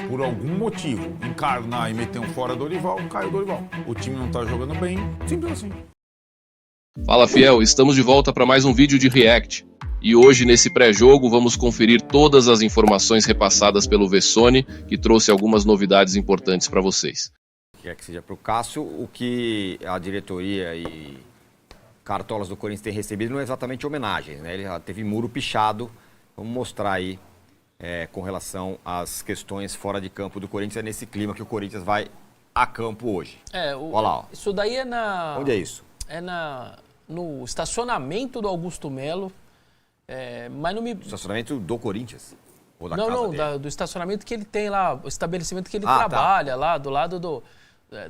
por algum motivo, encarnar e meter um fora Dorival, cai o Dorival. O time não tá jogando bem, simples assim. Fala, fiel, estamos de volta para mais um vídeo de React. E hoje, nesse pré-jogo, vamos conferir todas as informações repassadas pelo Vessone, que trouxe algumas novidades importantes para vocês. Quer que seja para o Cássio, o que a diretoria e cartolas do Corinthians têm recebido não é exatamente homenagens, né? Ele já teve muro pichado. Vamos mostrar aí com relação às questões fora de campo do Corinthians, é nesse clima que o Corinthians vai a campo hoje. Olha lá, ó. Isso daí é na... Onde é isso? É no estacionamento do Augusto Melo. Mas não me... Estacionamento do Corinthians? Ou da não, casa não, dele? do estacionamento que ele tem lá, o estabelecimento que ele tá. trabalha, lá do lado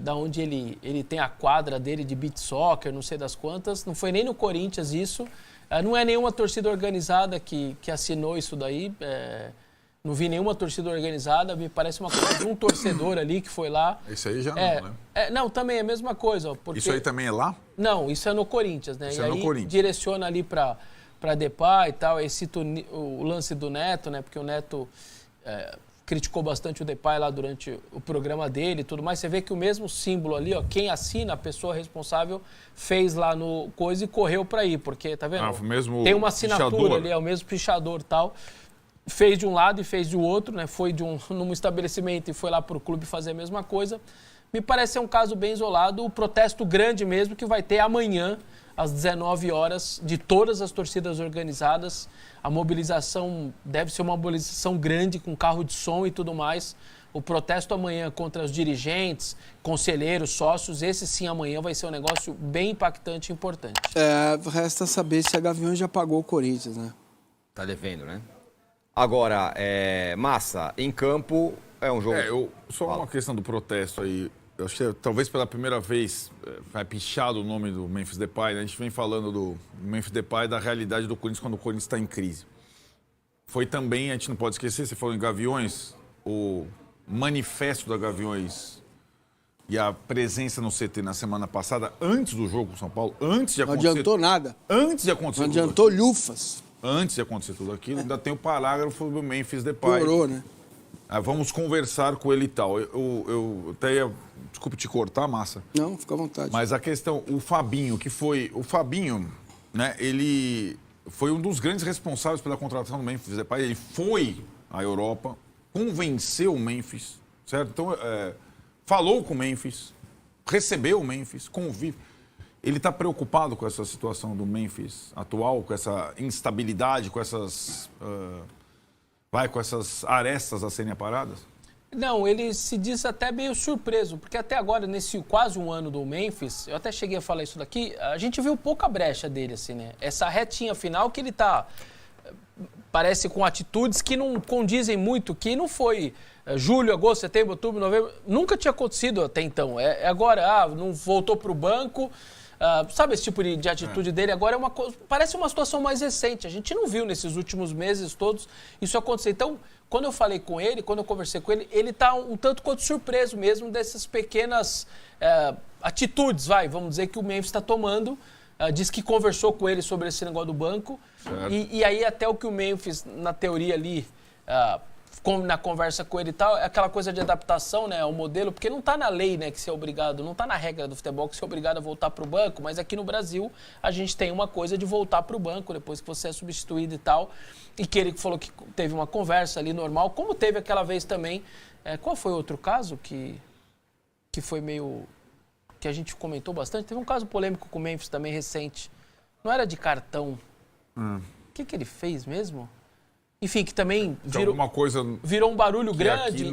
da onde ele tem a quadra dele de beach soccer, não sei das quantas. Não foi nem no Corinthians isso. Não é nenhuma torcida organizada que assinou isso daí. Não vi nenhuma torcida organizada. Me parece uma coisa de um torcedor ali que foi lá. Isso aí já não, né? Não, também é a mesma coisa. Porque... Isso aí também é lá? Não, isso é no Corinthians, né? Isso e é no aí Corinthians. direciona ali para Depay e tal. Aí cita o lance do Neto, né? Porque o Neto criticou bastante o Depay lá durante o programa dele e tudo mais. Você vê que o mesmo símbolo ali, ó, quem assina, a pessoa responsável, fez lá no coisa e correu para ir, porque, tá vendo? Mesmo tem uma assinatura pichador. ali, é o mesmo pichador e tal. Fez de um lado e fez de outro, né? Foi num estabelecimento e foi lá pro clube fazer a mesma coisa. Me parece ser um caso bem isolado, o protesto grande mesmo que vai ter amanhã, às 19 horas, de todas as torcidas organizadas. A mobilização deve ser uma mobilização grande, com carro de som e tudo mais. O protesto amanhã contra os dirigentes, conselheiros, sócios, esse sim amanhã vai ser um negócio bem impactante e importante. Resta saber se a Gaviões já pagou o Corinthians, né? Tá devendo, né? Agora, Massa, em campo é um jogo... Só uma questão do protesto aí. Eu acho que talvez pela primeira vez vai pichado o nome do Memphis Depay, né? A gente vem falando do Memphis Depay, da realidade do Corinthians quando o Corinthians está em crise. Foi também, a gente não pode esquecer, você falou em Gaviões, o manifesto da Gaviões e a presença no CT na semana passada, antes do jogo com São Paulo, antes de acontecer... Não adiantou nada. Antes de acontecer Não tudo adiantou aquilo. lufas. Antes de acontecer tudo aquilo, ainda tem o parágrafo do Memphis Depay. Piorou, né? Vamos conversar com ele e tal. Eu até ia... Desculpe te cortar, Massa. Não, fica à vontade. Mas a questão, o Fabinho, O Fabinho, né, ele foi um dos grandes responsáveis pela contratação do Memphis Depay. Ele foi à Europa, convenceu o Memphis, certo? Então, falou com o Memphis, recebeu o Memphis, convive. Ele está preocupado com essa situação do Memphis atual, com essa instabilidade, com essas arestas a serem aparadas? Não, ele se diz até meio surpreso, porque até agora, nesse quase um ano do Memphis, eu até cheguei a falar isso daqui, a gente viu pouca brecha dele, assim, né? Essa retinha final que ele tá, parece com atitudes que não condizem muito, que não foi julho, agosto, setembro, outubro, novembro, nunca tinha acontecido até então. Agora, não voltou pro banco... sabe esse tipo de atitude dele? Agora parece uma situação mais recente. A gente não viu nesses últimos meses todos isso acontecer. Então, quando eu falei com ele, quando eu conversei com ele, ele está um tanto quanto surpreso mesmo dessas pequenas atitudes, vamos dizer, que o Memphis está tomando. Diz que conversou com ele sobre esse negócio do banco. E aí até o que o Memphis, na teoria ali... na conversa com ele e tal, é aquela coisa de adaptação, né, ao modelo, porque não está na lei, né, que você é obrigado, não está na regra do futebol que você é obrigado a voltar para o banco, mas aqui no Brasil a gente tem uma coisa de voltar para o banco depois que você é substituído e tal, e que ele falou que teve uma conversa ali normal, como teve aquela vez também, qual foi outro caso que foi meio, que a gente comentou bastante, teve um caso polêmico com o Memphis também recente, não era de cartão, o que ele fez mesmo? Enfim, que também virou um barulho grande.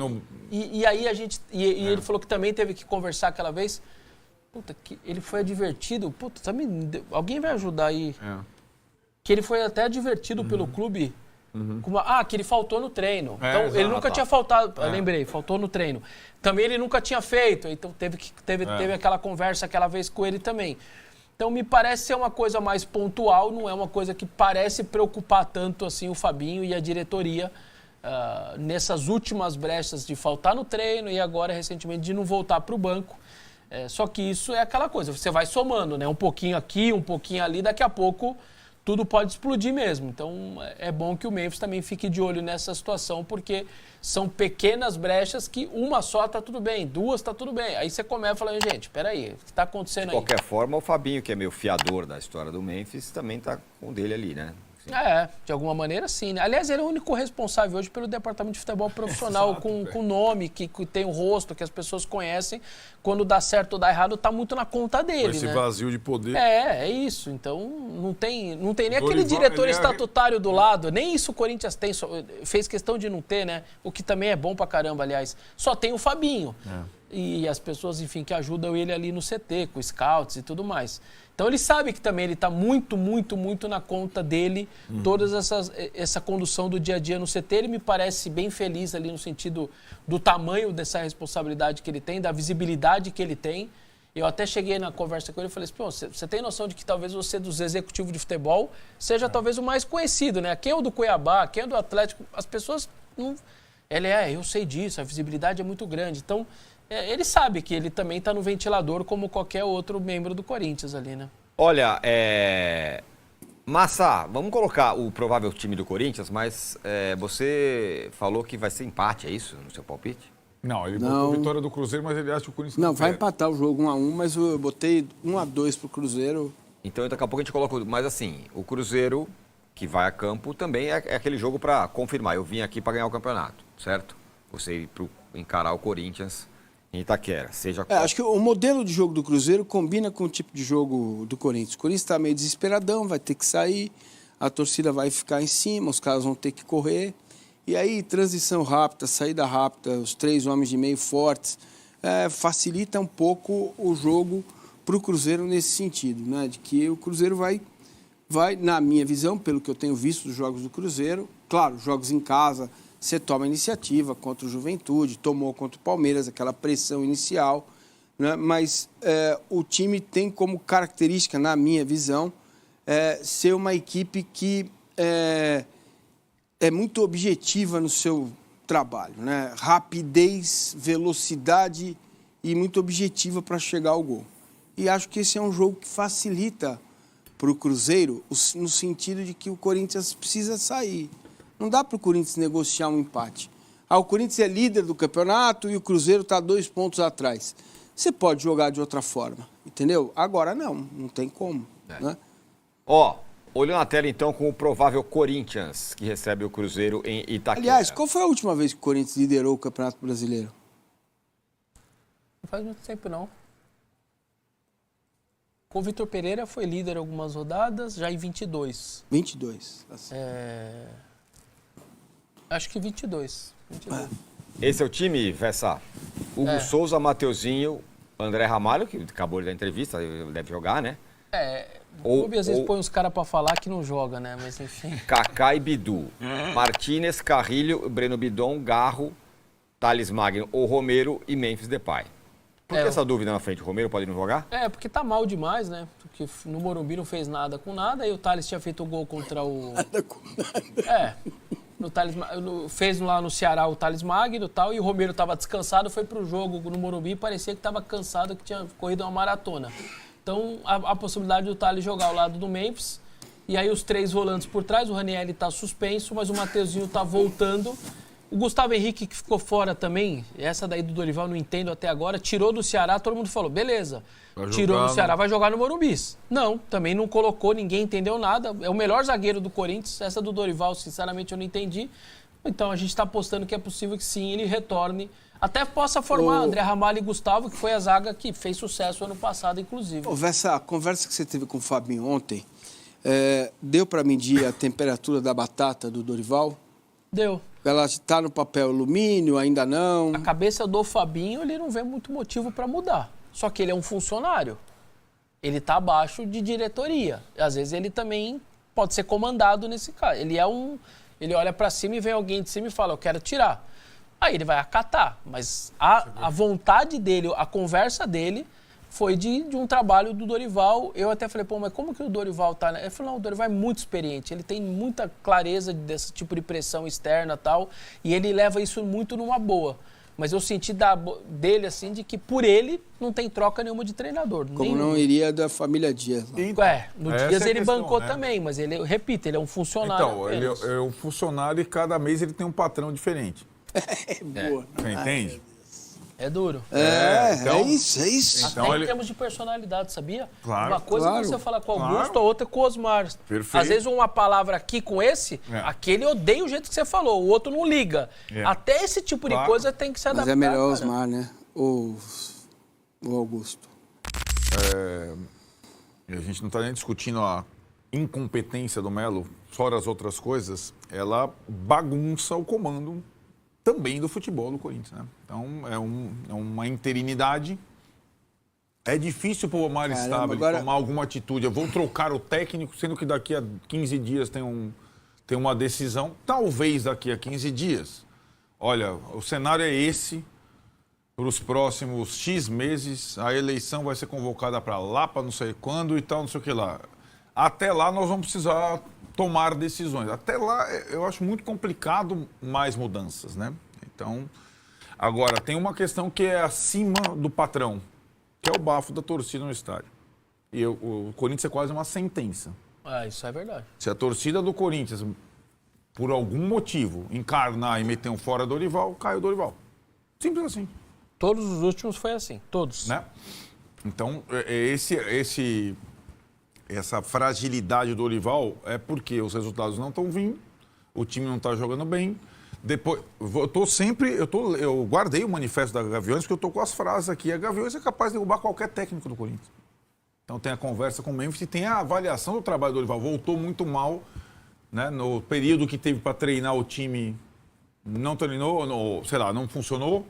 E aí a gente. Ele falou que também teve que conversar aquela vez. Puta, que ele foi advertido. Puta, alguém vai ajudar aí. Que ele foi até advertido pelo clube. Que ele faltou no treino. Então, ele nunca tinha faltado. Eu lembrei, faltou no treino. Também ele nunca tinha feito. Então teve aquela conversa aquela vez com ele também. Então, me parece ser uma coisa mais pontual, não é uma coisa que parece preocupar tanto assim o Fabinho e a diretoria nessas últimas brechas de faltar no treino e agora, recentemente, de não voltar para o banco. Só que isso é aquela coisa, você vai somando, né? Um pouquinho aqui, um pouquinho ali, daqui a pouco tudo pode explodir mesmo. Então, é bom que o Memphis também fique de olho nessa situação, porque são pequenas brechas que uma só tá tudo bem, duas tá tudo bem. Aí você começa falando, gente, peraí, o que tá acontecendo aí? De qualquer forma, o Fabinho, que é meio fiador da história do Memphis, também tá com o dele ali, né? Sim. De alguma maneira sim, né? Aliás, ele é o único responsável hoje pelo departamento de futebol profissional com nome, que tem o rosto, que as pessoas conhecem. Quando dá certo ou dá errado, tá muito na conta dele, Esse né? vazio de poder. É isso. Então, não tem nem aquele diretor estatutário do lado. Nem isso o Corinthians tem. Fez questão de não ter, né? O que também é bom pra caramba, aliás. Só tem o Fabinho. E as pessoas, enfim, que ajudam ele ali no CT, com scouts e tudo mais. Então, ele sabe que também ele está muito, muito, muito na conta dele, toda essa condução do dia a dia no CT. Ele me parece bem feliz ali no sentido do tamanho dessa responsabilidade que ele tem, da visibilidade que ele tem. Eu até cheguei na conversa com ele e falei assim, você tem noção de que talvez você, dos executivos de futebol, seja talvez o mais conhecido, né? Quem é o do Cuiabá, quem é o do Atlético, as pessoas não... eu sei disso, a visibilidade é muito grande. Então, ele sabe que ele também está no ventilador como qualquer outro membro do Corinthians ali, né? Olha, Massa, vamos colocar o provável time do Corinthians, mas você falou que vai ser empate, é isso, no seu palpite? Não, ele botou a vitória do Cruzeiro, mas ele acha que o Corinthians... Não, vai empatar o jogo 1-1, mas eu botei 1-2 pro Cruzeiro. Então, daqui a pouco a gente coloca... Mas assim, o Cruzeiro, que vai a campo, também é aquele jogo para confirmar. Eu vim aqui para ganhar o campeonato, certo? Você ir para encarar o Corinthians em Itaquera, seja qual. Acho que o modelo de jogo do Cruzeiro combina com o tipo de jogo do Corinthians. O Corinthians está meio desesperadão, vai ter que sair, a torcida vai ficar em cima, os caras vão ter que correr. E aí, transição rápida, saída rápida, os 3 homens de meio fortes, facilita um pouco o jogo para o Cruzeiro nesse sentido, né? De que o Cruzeiro vai, na minha visão, pelo que eu tenho visto dos jogos do Cruzeiro, claro, jogos em casa, você toma a iniciativa contra o Juventude, tomou contra o Palmeiras, aquela pressão inicial, né? Mas o time tem como característica, na minha visão, ser uma equipe que é muito objetiva no seu trabalho, né? Rapidez, velocidade e muito objetiva para chegar ao gol. E acho que esse é um jogo que facilita para o Cruzeiro, no sentido de que o Corinthians precisa sair. Não dá para o Corinthians negociar um empate. O Corinthians é líder do campeonato e o Cruzeiro está 2 pontos atrás. Você pode jogar de outra forma, entendeu? Agora não tem como. Né? Olhando a tela então com o provável Corinthians, que recebe o Cruzeiro em Itaquera. Aliás, qual foi a última vez que o Corinthians liderou o Campeonato Brasileiro? Não faz muito tempo, não. Com o Vitor Pereira foi líder algumas rodadas, já em 22. 22. Acho que 22. Esse é o time, Vessa? Hugo Souza, Mateuzinho, André Ramalho, que acabou de dar entrevista, deve jogar, né? O clube às vezes põe os caras pra falar que não joga, né? Mas enfim. Kaká e Bidu. Martínez, Carrilho, Breno Bidon, Garro, Thales Magno ou Romero e Memphis Depay. Por que essa dúvida na frente? O Romero pode não jogar? Porque tá mal demais, né? Porque no Morumbi não fez nada com nada, aí o Thales tinha feito o gol contra o... Nada com nada. Fez lá no Ceará o Thales Magno e tal, e o Romero tava descansado, foi pro jogo no Morumbi e parecia que tava cansado, que tinha corrido uma maratona. Então, a possibilidade do Thales jogar ao lado do Memphis, e aí os 3 volantes por trás, o Ranieri tá suspenso, mas o Mateuzinho tá voltando. O Gustavo Henrique, que ficou fora também, essa daí do Dorival não entendo até agora, tirou do Ceará, todo mundo falou, beleza, tirou do Ceará, vai jogar no Morumbi. Não, também não colocou, ninguém entendeu nada, é o melhor zagueiro do Corinthians, essa do Dorival, sinceramente, eu não entendi. Então, a gente está apostando que é possível que sim, ele retorne, até possa formar André Ramalho e Gustavo, que foi a zaga que fez sucesso ano passado, inclusive. Essa conversa que você teve com o Fabinho ontem, deu para medir a temperatura da batata do Dorival? Deu. Ela está no papel alumínio, ainda não? A cabeça do Fabinho, ele não vê muito motivo para mudar. Só que ele é um funcionário. Ele está abaixo de diretoria. Às vezes ele também pode ser comandado nesse caso. Ele olha para cima e vem alguém de cima e fala, eu quero tirar. Aí ele vai acatar. Mas a vontade dele, a conversa dele foi de um trabalho do Dorival. Eu até falei, mas como que o Dorival tá... Ele falou, não, o Dorival é muito experiente, ele tem muita clareza desse tipo de pressão externa e tal, e ele leva isso muito numa boa. Mas eu senti dele, assim, de que por ele não tem troca nenhuma de treinador. Como não iria da família Dias. Lá. No essa Dias é a ele questão, bancou né? também, mas ele, eu repito, ele é um funcionário. Então, ele é um funcionário e cada mês ele tem um patrão diferente. Boa. Você entende? É duro. Então- é isso. Então Até ele- em termos de personalidade, sabia? Claro. Uma coisa Claro. é você falar com o Claro. Augusto, a outra com o Osmar. Perfeito. Às vezes uma palavra aqui com esse, aquele odeia o jeito que você falou, o outro não liga. É. Até esse tipo de Claro. coisa tem que se Mas adaptar. é melhor o cara. Osmar, né? O Augusto. E a gente não está nem discutindo a incompetência do Melo, fora as outras coisas, ela bagunça o comando também do futebol do Corinthians, né? Então, é uma interinidade. É difícil para o Omar Caramba, Stabile agora- tomar alguma atitude. Eu vou trocar o técnico, sendo que daqui a 15 dias tem uma decisão. Talvez daqui a 15 dias. Olha, o cenário é esse. Para os próximos X meses, a eleição vai ser convocada para lá, para não sei quando e tal, não sei o que lá. Até lá nós vamos precisar tomar decisões. Até lá eu acho muito complicado mais mudanças, né? Então, agora tem uma questão que é acima do patrão, que é o bafo da torcida no estádio. E o Corinthians é quase uma sentença. Isso é verdade. Se a torcida do Corinthians, por algum motivo, encarnar e meter um fora Dorival, cai o Dorival. Simples assim. Todos os últimos foi assim, todos. Né? Então, essa fragilidade do Dorival é porque os resultados não estão vindo, o time não está jogando bem. Depois, eu guardei o manifesto da Gaviões, porque eu estou com as frases aqui. A Gaviões é capaz de derrubar qualquer técnico do Corinthians. Então tem a conversa com o Memphis e tem a avaliação do trabalho do Dorival. Voltou muito mal, né? No período que teve para treinar o time, não treinou, não funcionou.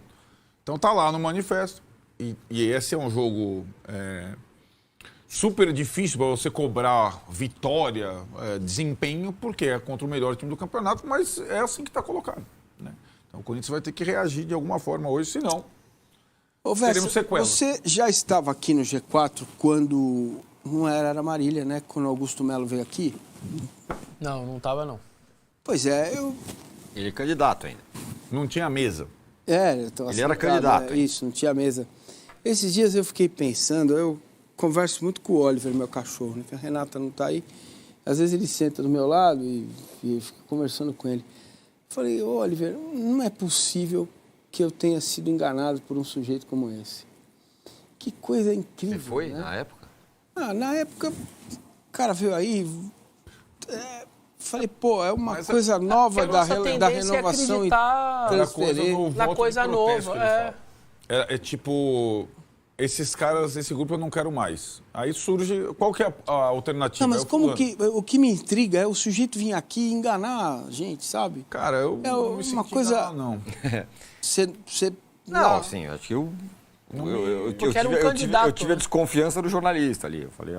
Então tá lá no manifesto. E esse é um jogo super difícil para você cobrar vitória, desempenho, porque é contra o melhor time do campeonato, mas é assim que está colocado, né? Então o Corinthians vai ter que reagir de alguma forma hoje, senão Ô, Vessa, teremos sequela. você já estava aqui no G4 quando não era Marília, né? Quando o Augusto Melo veio aqui? Não tava não. Pois é, Ele é candidato ainda. não tinha mesa. eu tava Ele era sentado, candidato, hein? Isso, não tinha mesa. Esses dias eu fiquei pensando, eu converso muito com o Oliver, meu cachorro, né? Que a Renata não está aí. Às vezes ele senta do meu lado e eu fico conversando com ele. Falei, ô Oliver, não é possível que eu tenha sido enganado por um sujeito como esse. Que coisa incrível, Você foi né? na época? Na época, o cara veio aí, falei, pô, é uma Mas coisa nova Porque a nossa da tendência é renovação e acreditar transferência. na coisa nova. É tipo, esses caras, esse grupo eu não quero mais. Aí surge, qual que é a alternativa? Não, mas É o como fulano. que... O que me intriga é o sujeito vir aqui e enganar a gente, sabe? Cara, eu É não me uma senti coisa- enganado, não. Você Não, assim, acho que eu Porque era um eu candidato, tive a né? desconfiança do jornalista ali. Eu falei,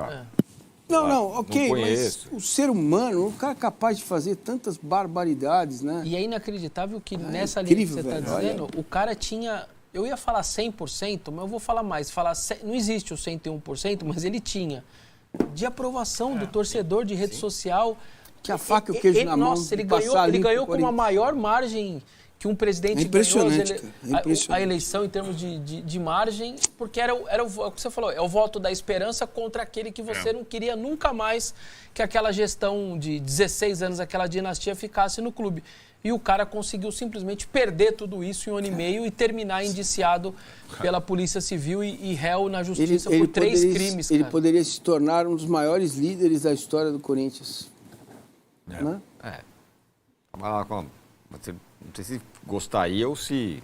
Não, ok, não mas conheço. o ser humano, o cara é capaz de fazer tantas barbaridades, né? E é inacreditável que nessa linha que incrível, você está velho, dizendo, o cara tinha... Eu ia falar 100%, mas eu vou falar mais. Não existe o 101%, mas ele tinha de aprovação do torcedor de rede social. Que a faca e o queijo na mão, Nossa, ele de passar ganhou, limpo ganhou o com uma Corinthians. maior margem que um presidente É impressionante, ganhou cara, é impressionante. a eleição em termos de margem, porque era o que você falou, é o voto da esperança contra aquele que você não queria nunca mais que aquela gestão de 16 anos, aquela dinastia ficasse no clube. E o cara conseguiu simplesmente perder tudo isso em um ano e meio e terminar indiciado pela Polícia Civil e réu na justiça por 3 crimes, Ele cara. poderia se tornar um dos maiores líderes da história do Corinthians. Né? Você não sei se gostaria ou se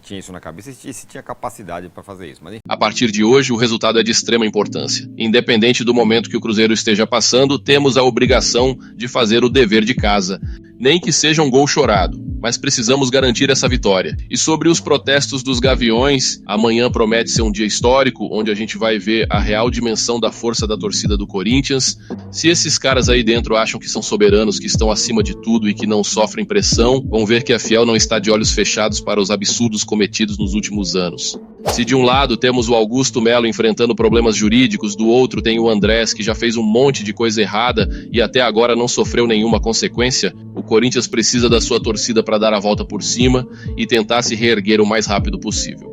tinha isso na cabeça e se tinha capacidade para fazer isso. Mas A partir de hoje, o resultado é de extrema importância. Independente do momento que o Cruzeiro esteja passando, temos a obrigação de fazer o dever de casa. Nem que seja um gol chorado, mas precisamos garantir essa vitória. E sobre os protestos dos Gaviões, amanhã promete ser um dia histórico, onde a gente vai ver a real dimensão da força da torcida do Corinthians. Se esses caras aí dentro acham que são soberanos, que estão acima de tudo e que não sofrem pressão, vão ver que a Fiel não está de olhos fechados para os absurdos cometidos nos últimos anos. Se de um lado temos o Augusto Melo enfrentando problemas jurídicos, do outro tem o Andrés, que já fez um monte de coisa errada e até agora não sofreu nenhuma consequência, o Corinthians precisa da sua torcida para dar a volta por cima e tentar se reerguer o mais rápido possível.